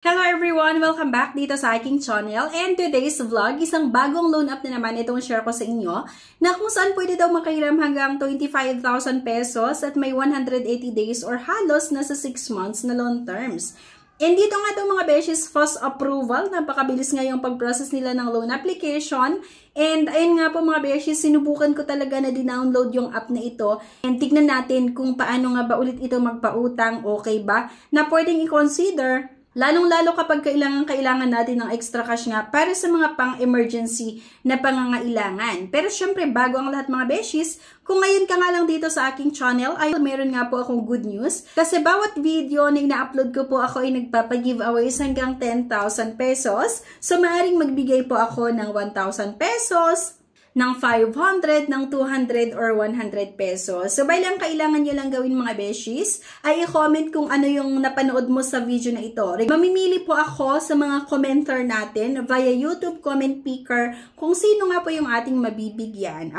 Hello everyone! Welcome back dito sa aking channel, and today's vlog, isang bagong loan app na naman itong share ko sa inyo na kung saan pwede daw makahiram hanggang 25,000 pesos at may 180 days or halos nasa 6 months na loan terms. And dito nga itong mga beshes, fast approval, napakabilis nga yung pag-process nila ng loan application. And ayun nga po mga beshes, sinubukan ko talaga na di-download yung app na ito. And tignan natin kung paano nga ba ulit ito magpautang, okay ba? Na pwedeng i-consider. Lalong-lalo kapag kailangan natin ng extra cash nga para sa mga pang-emergency na pangangailangan. Pero syempre, bago ang lahat mga beshies, kung ngayon ka nga lang dito sa aking channel, ay meron nga po akong good news. Kasi bawat video na ina-upload ko po ako ay nagpapag-giveaways hanggang 10,000 pesos. So, maaaring magbigay po ako ng 1,000 pesos, ng 500, ng 200, or 100 pesos. So, bali ang kailangan nyo lang gawin mga beshies, ay i-comment kung ano yung napanood mo sa video na ito. Mamimili po ako sa mga commenter natin via YouTube comment picker kung sino nga po yung ating mabibigyan.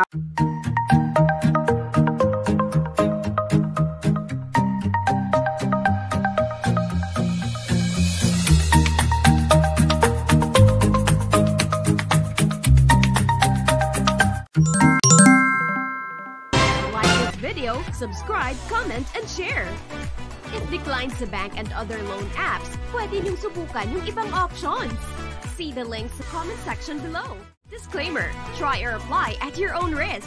Subscribe, comment, and share. If declined sa bank and other loan apps, pwede niyong subukan yung ibang options. See the links sa comment section below. Disclaimer, try or apply at your own risk.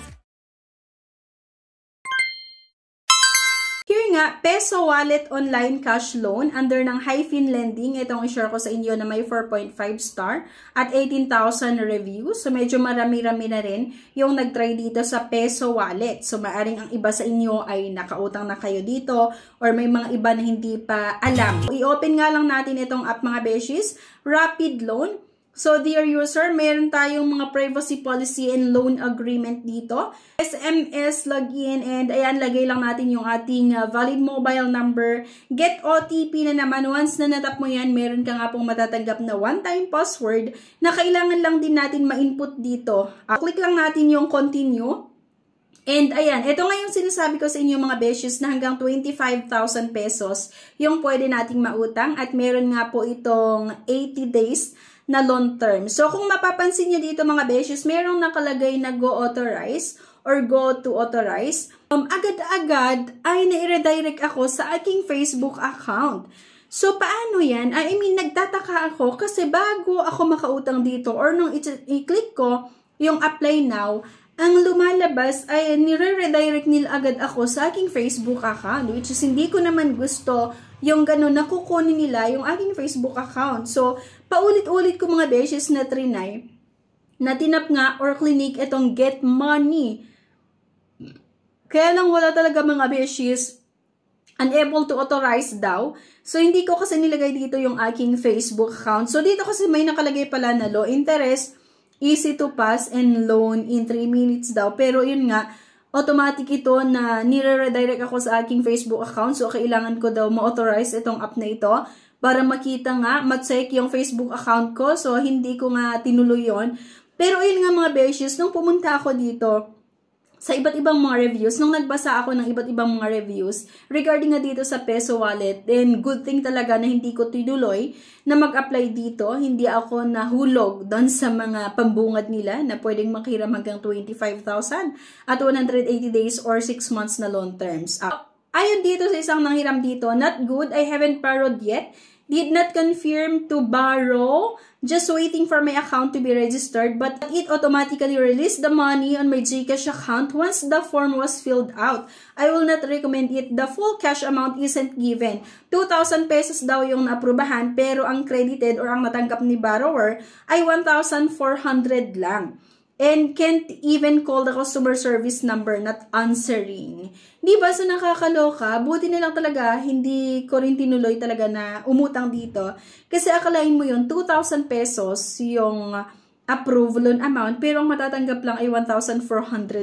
Here nga, Peso Wallet Online Cash Loan under ng Hyphen Lending. Itong i-share ko sa inyo na may 4.5 star at 18,000 reviews. So, medyo marami-rami na rin yung nag-try dito sa Peso Wallet. So, maaring ang iba sa inyo ay nakautang na kayo dito or may mga iba na hindi pa alam. I-open nga lang natin itong app mga beshies. Rapid Loan. So, dear user, meron tayong mga privacy policy and loan agreement dito. SMS login, and ayan, lagay lang natin yung ating valid mobile number. Get OTP na naman. Once na natap mo yan, meron ka nga pong matatanggap na one-time password na kailangan lang din natin ma-input dito. Click lang natin yung continue. And ayan, ito nga yung sinasabi ko sa inyo mga beshes na hanggang 25,000 pesos yung pwede nating mautang at meron nga po itong 80 days na loan term. So, kung mapapansin nyo dito mga beshes, merong nakalagay na go authorize or go to authorize. Agad-agad ay na-redirect ako sa aking Facebook account. So, paano yan? I mean, nagtataka ako kasi bago ako makautang dito or nung i-click ko yung apply now, ang lumalabas ay nire-redirect nila agad ako sa aking Facebook account, which is hindi ko naman gusto yung gano'n na kukunin nila yung aking Facebook account. So, paulit-ulit ko mga beshes na trinay, na tinap nga or clinic itong get money. Kaya lang wala talaga mga beshes, unable to authorize daw. So, hindi ko kasi nilagay dito yung aking Facebook account. So, dito kasi may nakalagay pala na low interest, easy to pass, and loan in 3 minutes daw. Pero yun nga, automatic ito na nire-redirect ako sa aking Facebook account. So, kailangan ko daw ma-authorize itong app na ito para makita nga, ma-check yung Facebook account ko. So, hindi ko nga tinuloy yon. Pero yun nga mga beshes, nung pumunta ako dito sa iba't ibang mga reviews, nung nagbasa ako ng iba't ibang mga reviews regarding nga dito sa Peso Wallet, then good thing talaga na hindi ko tinuloy na mag-apply dito. Hindi ako nahulog doon sa mga pambungad nila na pwedeng makahiram hanggang 25,000 at 180 days or 6 months na loan terms. Ayon dito sa isang nanghiram dito, not good, I haven't borrowed yet. Did not confirm to borrow. Just waiting for my account to be registered, but it automatically released the money on my GCash account once the form was filled out. I will not recommend it. The full cash amount isn't given. 2,000 pesos daw yung naaprubahan, pero ang credited or ang natanggap ni borrower ay 1,400 lang. And can't even call the customer service number, not answering. Di ba? So, nakakaloka. Buti na lang talaga, hindi ko rin tinuloy talaga na umutang dito. Kasi akalain mo yun, 2,000 pesos yung approved loan amount, pero ang matatanggap lang ay 1,400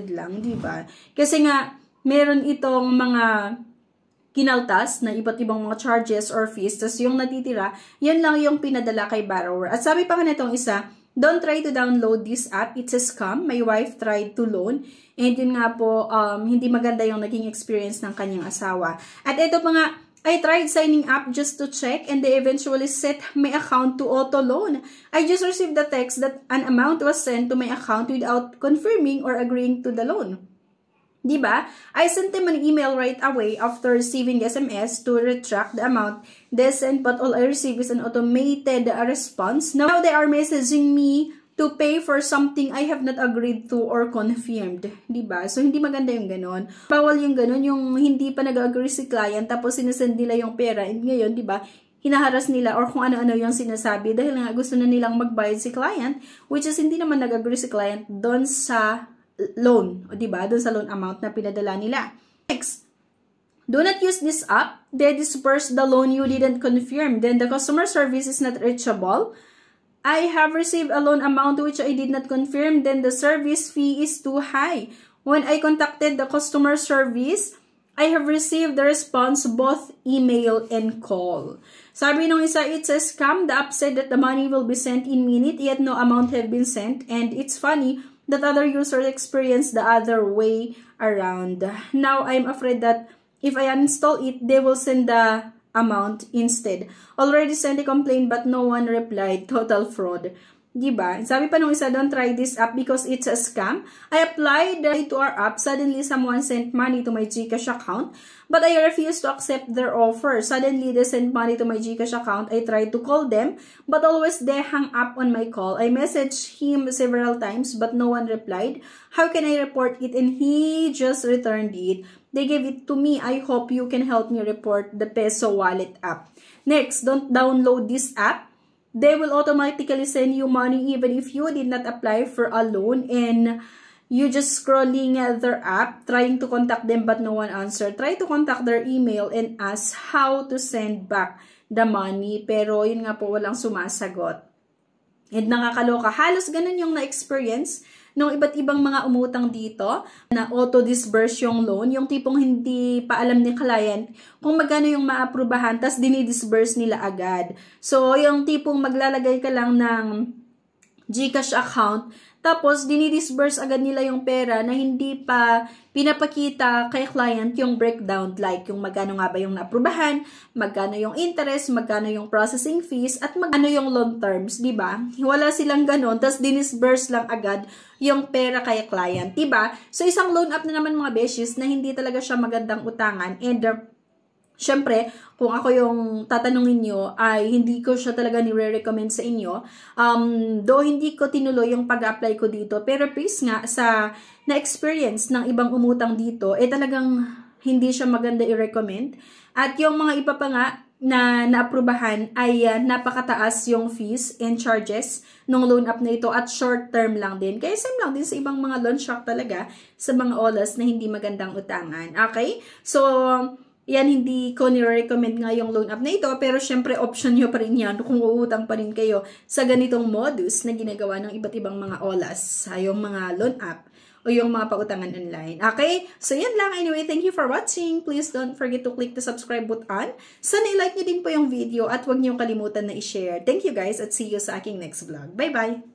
lang, di ba? Kasi nga, meron itong mga kinaltas na iba't ibang mga charges or fees, tas yung natitira, yan lang yung pinadala kay borrower. At sabi pa nga nitong isa, don't try to download this app. It's a scam. My wife tried to loan. And yun nga po, hindi maganda yung naging experience ng kanyang asawa. At ito pa nga, I tried signing up just to check and they eventually set my account to auto loan. I just received the text that an amount was sent to my account without confirming or agreeing to the loan. Diba? I sent them an email right away after receiving SMS to retract the amount they sent, but all I received is an automated response. Now they are messaging me to pay for something I have not agreed to or confirmed. Diba? So, hindi maganda yung ganon. Bawal yung ganon, yung hindi pa nag-agree si client, tapos sinasend nila yung pera. And ngayon, diba, hinaharas nila or kung ano-ano yung sinasabi dahil nga gusto na nilang magbayad si client, which is hindi naman nag-agree si client doon sa loan. O diba? Doon sa loan amount na pinadala nila. Next. Do not use this app. They disperse the loan you didn't confirm. Then the customer service is not reachable. I have received a loan amount which I did not confirm, then the service fee is too high. When I contacted the customer service, I have received the response both email and call. Sabi nung isa, it's a scam. The app said that the money will be sent in minute, yet no amount have been sent. And it's funny that other users experience the other way around. Now, I'm afraid that if I uninstall it, they will send the amount instead. Already sent a complaint but no one replied. Total fraud. Diba? Sabi pa nung isa, don't try this app because it's a scam. I applied to our app. Suddenly, someone sent money to my GCash account, but I refused to accept their offer. Suddenly, they sent money to my GCash account. I tried to call them, but always they hung up on my call. I messaged him several times, but no one replied. How can I report it? And he just returned it. They gave it to me. I hope you can help me report the Peso Wallet app. Next, don't download this app. They will automatically send you money even if you did not apply for a loan and you just scrolling their app, trying to contact them but no one answered. Try to contact their email and ask how to send back the money. Pero yun nga po, walang sumasagot. And nakakaloka. Halos ganun yung na-experience nung iba't ibang mga umutang dito na auto-disburse yung loan, yung tipong hindi pa alam ni client kung magkano yung maaprubahan, tas dinidisburse nila agad. So, yung tipong maglalagay ka lang ng GCash account, tapos dinidisburse agad nila yung pera na hindi pa pinapakita kay client yung breakdown, like yung magkano nga ba yung naaprubahan, magkano yung interest, magkano yung processing fees, at magkano yung loan terms, diba? Wala silang ganon, tas dinisburse lang agad yung pera kay client, diba? So, isang loan app na naman mga beshes na hindi talaga siya magandang utangan. And, syempre, kung ako yung tatanungin nyo, ay hindi ko siya talaga nire-recommend sa inyo. Though hindi ko tinuloy yung pag-apply ko dito, pero please nga, sa na-experience ng ibang umutang dito, talagang hindi siya maganda i-recommend. At yung mga iba pa nga, na naaprubahan ay napakataas yung fees and charges ng loan app na ito at short term lang din. Kaya same lang din sa ibang mga loan shark talaga sa mga olas na hindi magandang utangan. Okay? So, yan, hindi ko nire-recommend nga yung loan app na ito, pero syempre option nyo pa rin yan kung uutang pa rin kayo sa ganitong modus na ginagawa ng iba't ibang mga olas, yung mga loan app o yung mga pautangan online. Okay? So, yan lang. Anyway, thank you for watching. Please don't forget to click the subscribe button. Sana i-like nyo din po yung video at huwag nyo kalimutan na i-share. Thank you guys at see you sa aking next vlog. Bye-bye!